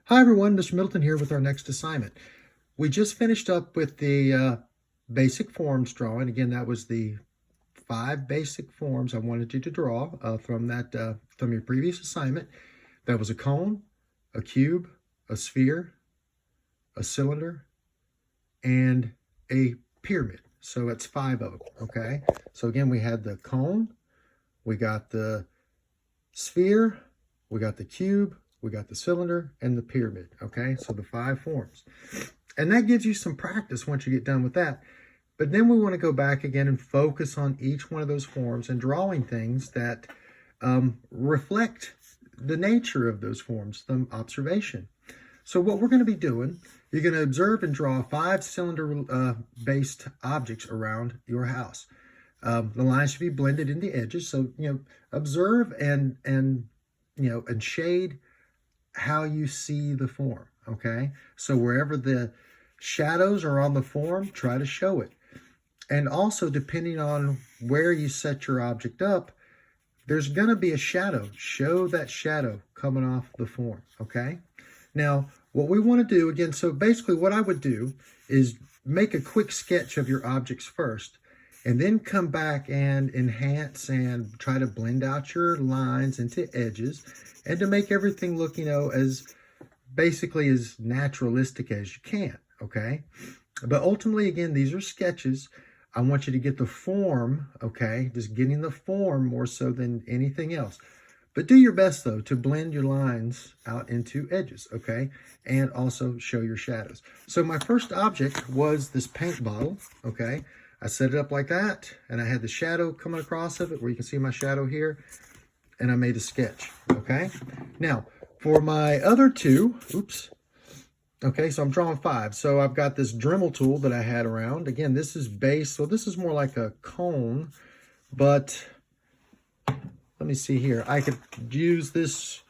Hi everyone, Mr. Middleton here with our next assignment. We just finished up with the basic forms drawing. Again, that was the 5 basic forms I wanted you to draw from your previous assignment. That was a cone, a cube, a sphere, a cylinder, and a pyramid. So it's 5 of them, okay? So again, we had the cone, we got the sphere, we got the cube, we got the cylinder and the pyramid, okay? So the 5 forms. And that gives you some practice once you get done with that. But then we want to go back again and focus on each one of those forms and drawing things that reflect the nature of those forms, the observation. So what we're going to be doing, you're going to observe and draw 5 cylinder-based objects around your house. The lines should be blended in the edges. So, observe and shade how you see the form, okay? So wherever the shadows are on the form, try to show it. And also, depending on where you set your object up, there's going to be a shadow. Show that shadow coming off the form, okay? Now, what we want to do, again, so basically what I would do is make a quick sketch of your objects first, and then come back and enhance and try to blend out your lines into edges, and to make everything look, as basically as naturalistic as you can, okay? But ultimately, again, these are sketches. I want you to get the form, okay? Just getting the form more so than anything else. But do your best, though, to blend your lines out into edges, okay? And also show your shadows. So my first object was this paint bottle, okay? I set it up like that, and I had the shadow coming across of it, where you can see my shadow here, and I made a sketch, okay? Now, for my other 2, okay, so I'm drawing 5. So I've got this Dremel tool that I had around. Again, this is base, so this is more like a cone, but let me see here. I could use this,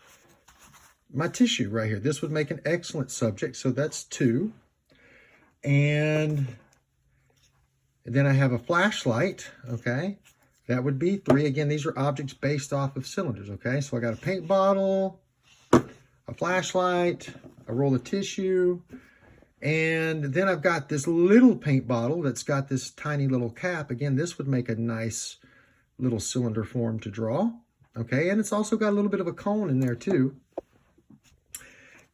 my tissue right here. This would make an excellent subject, so that's 2. And then I have a flashlight, okay? That would be 3. Again, these are objects based off of cylinders, okay? So I got a paint bottle, a flashlight, a roll of tissue, and then I've got this little paint bottle that's got this tiny little cap. Again, this would make a nice little cylinder form to draw, okay? And it's also got a little bit of a cone in there too.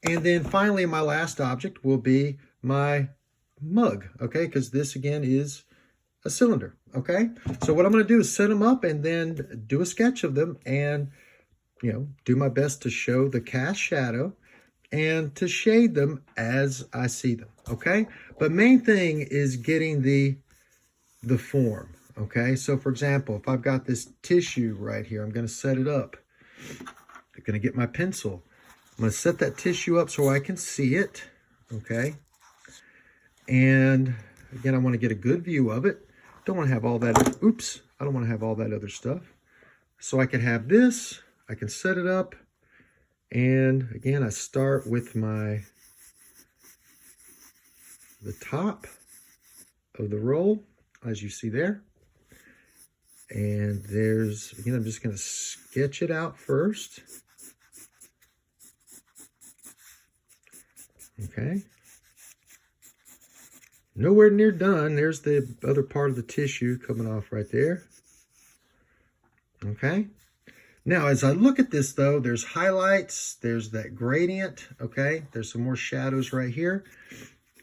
And then finally, my last object will be my mug, okay? Because this, again, is a cylinder, okay? So what I'm going to do is set them up and then do a sketch of them and, do my best to show the cast shadow and to shade them as I see them, okay? But main thing is getting the form, okay? So for example, if I've got this tissue right here, I'm going to set it up. I'm going to get my pencil. I'm going to set that tissue up so I can see it, okay? And again, I want to get a good view of it. Don't want to have all that, I don't want to have all that other stuff. So I can have this, I can set it up, and again, I start with the top of the roll, as you see there. And again, I'm just going to sketch it out first. Okay. Nowhere near done. There's the other part of the tissue coming off right there. Okay. Now, as I look at this, though, there's highlights. There's that gradient. Okay. There's some more shadows right here.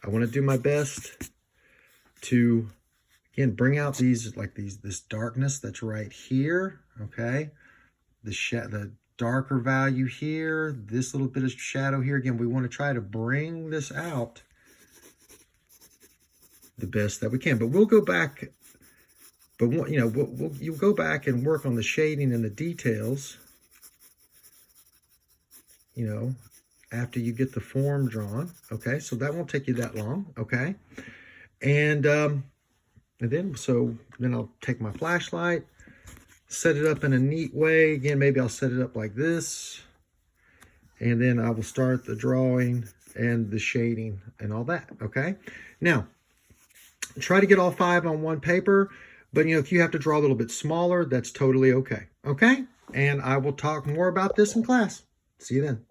I want to do my best to, again, bring out this darkness that's right here. Okay. The darker value here. This little bit of shadow here. Again, we want to try to bring this out the best that we can, but we'll go back. But you'll go back and work on the shading and the details. After you get the form drawn. Okay, so that won't take you that long. Okay, and then I'll take my flashlight, set it up in a neat way. Again, maybe I'll set it up like this, and then I will start the drawing and the shading and all that. Okay, now, try to get all 5 on one paper, but if you have to draw a little bit smaller, that's totally okay. Okay? And I will talk more about this in class. See you then.